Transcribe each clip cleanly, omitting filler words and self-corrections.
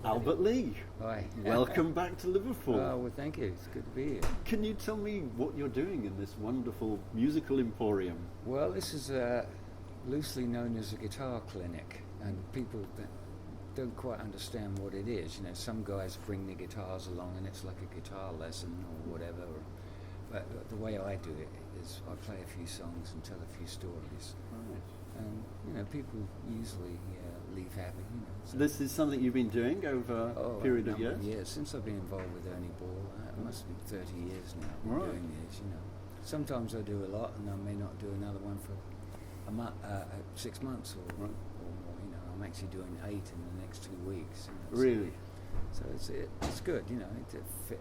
Albert Lee, Hi. welcome back to Liverpool. Oh, well, thank you. It's good to be here. Can you tell me what you're doing in this wonderful musical emporium? Well, this is loosely known as a guitar clinic, and people that don't quite understand what it is. You know, some guys bring their guitars along, and it's like a guitar lesson or whatever. But the way I do it is I play a few songs and tell a few stories. Right. And, you know, people usually leave happy, you know. So this is something you've been doing over a period of years? Yeah, since I've been involved with Ernie Ball. It must be 30 years now I've been Right. doing this, you know. Sometimes I do a lot, and I may not do another one for 6 months or more, you know. I'm actually doing 8 in the next 2 weeks. You know, Really? So it's good, you know, to fit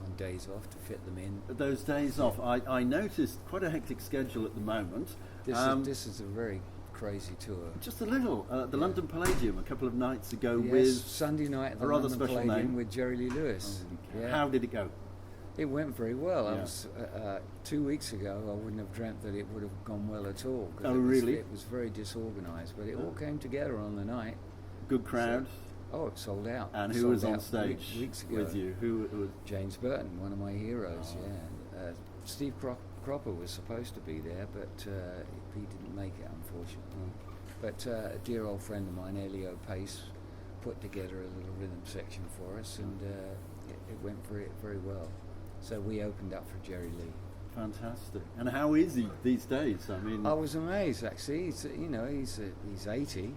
on days off, to fit them in. Those days off, I noticed quite a hectic schedule at the moment. This is a very crazy tour. Just a little. The Yeah. London Palladium a couple of nights ago Yes, with Sunday night at the a rather London special Palladium name. with Jerry Lee Lewis. How did it go? It went very well. I Yeah. was 2 weeks ago. I wouldn't have dreamt that it would have gone well at all. 'Cause Oh, it was, really? It was very disorganised, but it all came together on the night. Good crowd. It sold out. And who Sold was on out stage weeks ago. with you? Who was? James Burton, one of my heroes. Oh. Yeah. Steve Cropper was supposed to be there, but he didn't make it, unfortunately. But a dear old friend of mine, Elio Pace, put together a little rhythm section for us, and it went very, very well. So we opened up for Jerry Lee. Fantastic. And how is he these days? I mean, I was amazed, actually. He's 80,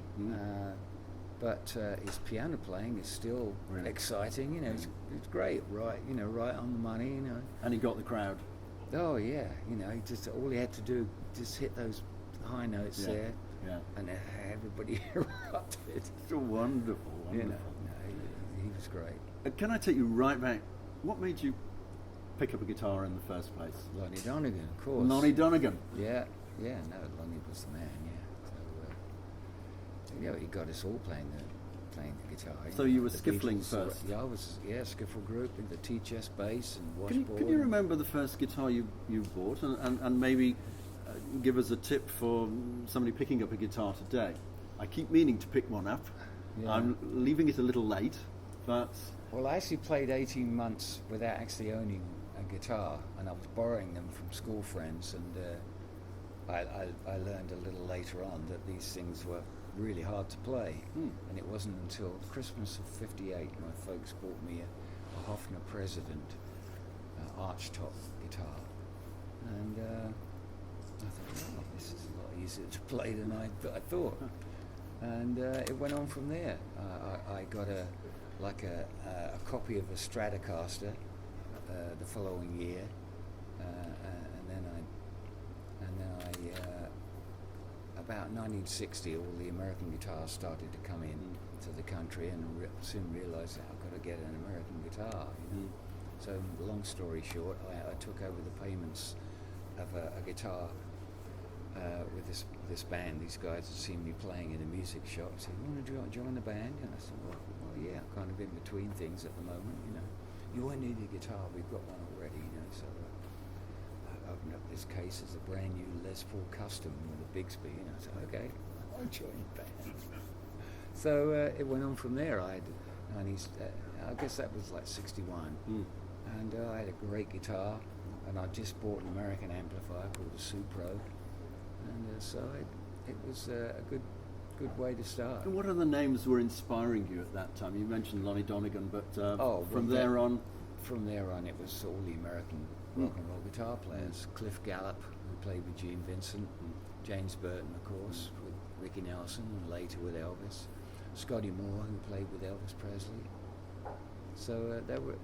but his piano playing is still Really? exciting. You know, it's great, right? You know, right on the money. You know. and he got the crowd. Oh yeah, you know, all he had to do just hit those high notes Yeah. there, Yeah. and everybody erupted. It's a wonderful, You wonderful. know, no, he was great. Can I take you right back? What made you pick up a guitar in the first place? Lonnie Donegan, of course. Lonnie Donegan. Yeah, no, Lonnie was the man. Yeah, so he got us all playing the guitar. So you were The skiffling Beatles, first? Yeah, I was. Yeah, skiffle group in the T-chest bass and washboard. Can you remember the first guitar you bought, and maybe give us a tip for somebody picking up a guitar today? I keep meaning to pick one up. Yeah. I'm leaving it a little late, but Well, I actually played 18 months without actually owning a guitar, and I was borrowing them from school friends, and I learned a little later on that these things were really hard to play. And it wasn't until Christmas of '58 my folks bought me a Hofner President archtop guitar, and I thought, oh, this is a lot easier to play than I thought. And it went on from there. I got a copy of a Stratocaster the following year, and then I about 1960, all the American guitars started to come in to the country, and soon realised that I've got to get an American guitar. You know? So, long story short, I took over the payments of a guitar with this band. These guys had seen me playing in a music shop. Said, "You want to join the band?" And I said, "Well, yeah, I'm kind of in between things at the moment. You know, you won't need a guitar. We've got one already. You know." So I opened up this case as a brand new Les Paul Custom with a Bigsby, and I said, "Okay, I'll join the band." So it went on from there. I guess that was like '61, and I had a great guitar, and I just bought an American amplifier called a Supro. And so it was a good way to start. And what other names were inspiring you at that time? You mentioned Lonnie Donegan, but from there on? From there on, it was all the American rock and roll guitar players. Cliff Gallup, who played with Gene Vincent, James Burton, of course, with Ricky Nelson, and later with Elvis. Scotty Moore, who played with Elvis Presley. So there were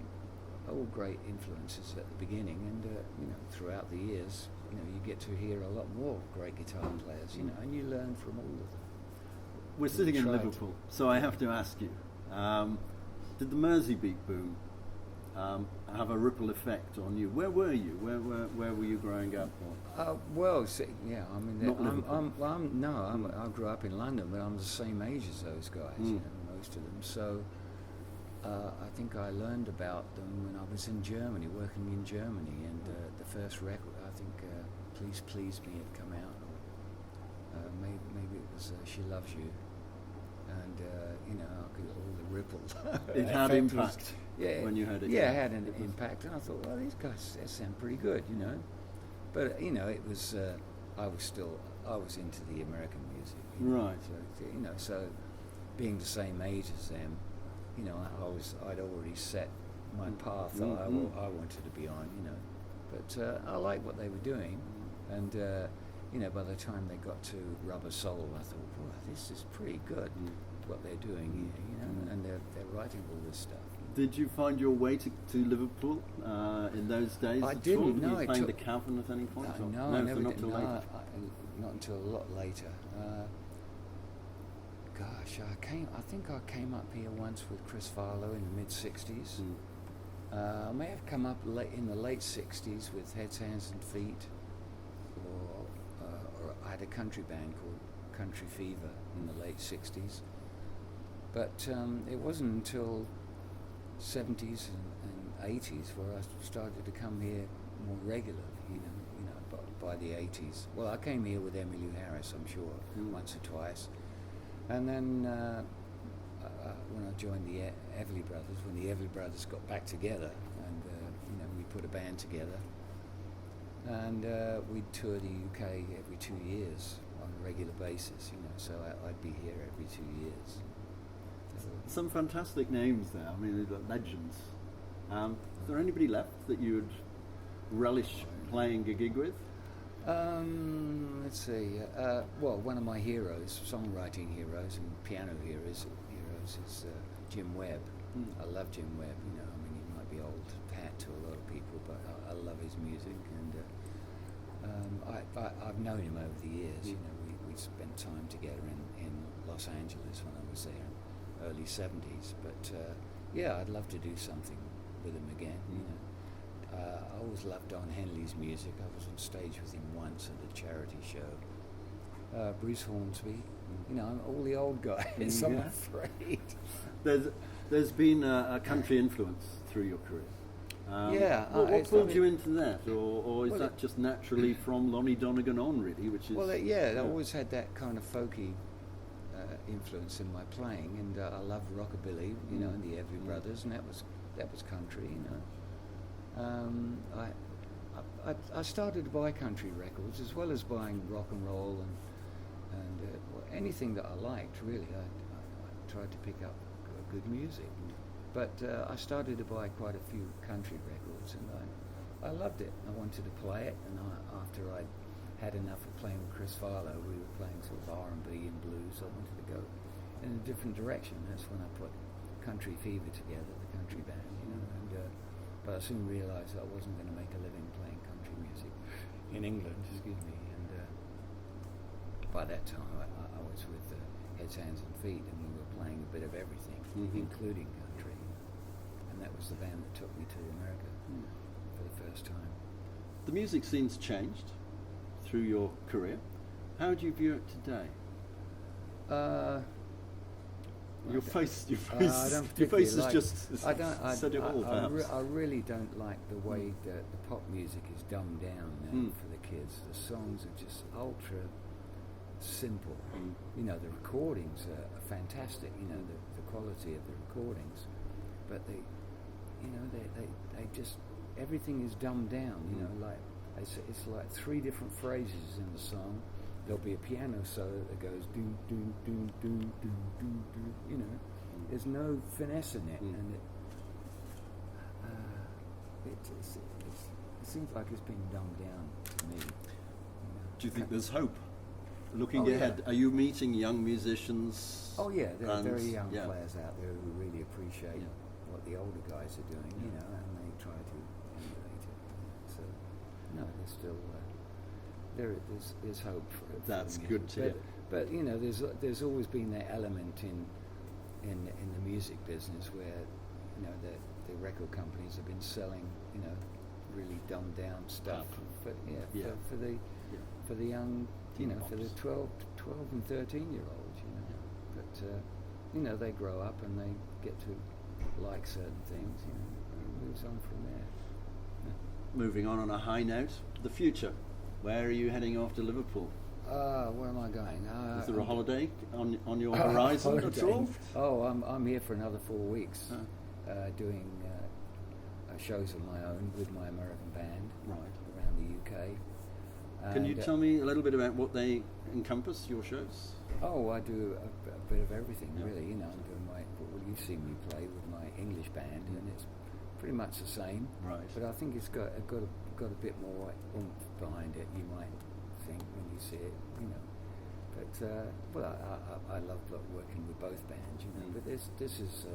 all great influences at the beginning, and throughout the years, you get to hear a lot more great guitar players, and you learn from all of them. We're sitting in Liverpool, so I have to ask you, did the Merseybeat boom have a ripple effect on you? Where were you? Where were you growing up? I grew up in London, but I'm the same age as those guys, most of them. So I think I learned about them when I was in Germany, working in Germany, and the first record, I think, Please Please Me had come out, or maybe it was She Loves You, and all the ripple. It had effect impact when you heard it. Yeah, it had an impact, and I thought, well, these guys they sound pretty good, you know. But it was I was into the American music, right? So being the same age as them, I'd already set my path that I wanted to be on, But I liked what they were doing, and by the time they got to Rubber Soul, I thought, well, this is pretty good what they're doing here, and they're writing all this stuff. Did you find your way to Liverpool in those days? I didn't. No, Were you playing the Cavern at any point? No, I never not did. till later. Not until a lot later. I think I came up here once with Chris Farlow in the mid '60s. I may have come up in the late '60s with Heads, Hands and Feet, or I had a country band called Country Fever in the late '60s. But it wasn't until '70s and '80s where I started to come here more regularly. By the '80s. Well, I came here with Emmylou Harris, I'm sure, once or twice, and then when I joined the Everly Brothers, when the Everly Brothers got back together, and we put a band together, and we'd tour the UK every 2 years on a regular basis. So I'd be here every 2 years. Some fantastic names there. I mean, they've got legends. Is there anybody left that you would relish playing a gig with? Let's see. Well, one of my heroes, songwriting heroes and piano heroes is Jim Webb. I love Jim Webb. He might be old hat to a lot of people, but I love his music, and I've known him over the years. We spent time together in Los Angeles when I was there, early '70s. But I'd love to do something with him again. I always loved Don Henley's music. I was on stage with him once at a charity show. Bruce Hornsby, all the old guys, I'm afraid. There's been a country influence through your career. What pulled you into that? Or is that just naturally from Lonnie Donegan on, really? Which is I always had that kind of folky influence in my playing, and I love rockabilly, and the Everly Brothers, and that was country, I started to buy country records as well as buying rock and roll and anything that I liked, really. I tried to pick up good music. But I started to buy quite a few country records, and I loved it. I wanted to play it, and after I'd had enough of playing with Chris Farlow, we were playing sort of R&B and blues. I wanted to go in a different direction. That's when I put Country Fever together, the country band, but I soon realised I wasn't going to make a living playing country music in England, and by that time I was with Heads, Hands and Feet, and we were playing a bit of everything, including country, and that was the band that took me to America for the first time. The music scene's changed through your career. How do you view it today? Your face has just said it all. I really don't like the way that the pop music is dumbed down now for the kids. The songs are just ultra simple. The recordings are fantastic. The quality of the recordings, but they just everything is dumbed down. Like it's like 3 different phrases in the song. There'll be a piano solo that goes do do do do do do do. There's no finesse in it, and it seems like it's being dumbed down to me. Do you think there's hope? Looking ahead, are you meeting young musicians? Oh yeah, there are very young players out there who really appreciate what the older guys are doing, and they try to emulate it. So no, there's still. There's hope for it. That's good to hear. But there's always been that element in the music business where the record companies have been selling really dumbed down stuff for the young for the 12 and 13-year-olds but they grow up and they get to like certain things and it moves on from there. Moving on a high note, the future. Where are you heading after Liverpool? Where am I going? Is there a holiday on your horizon at all? Oh, I'm here for another 4 weeks, doing shows of my own with my American band around the UK. Can you tell me a little bit about what they encompass, your shows? Oh, I do a bit of everything, really. You know, I'm doing you've seen me play with my English band, and it's pretty much the same. Right. But I think it's got a bit more oomph behind it. You might think when you see it, you know. But I love working with both bands, you know. But this is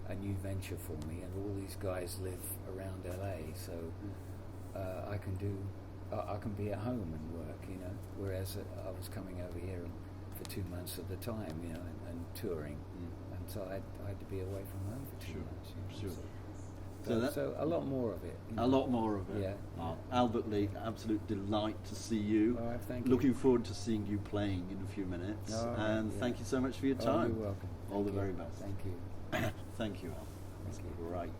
a new venture for me, and all these guys live around LA, so I can be at home and work, you know. Whereas I was coming over here for 2 months at the time, you know, and touring, and so I had to be away from home for 2 months. You know, so a lot more of it. A lot more of it. Yeah. Albert Lee, absolute delight to see you. All right, thank you. Looking forward to seeing you playing in a few minutes. Thank you so much for your time. You're welcome. All the very best. Thank you. Thank you, Al. Thank you. Right.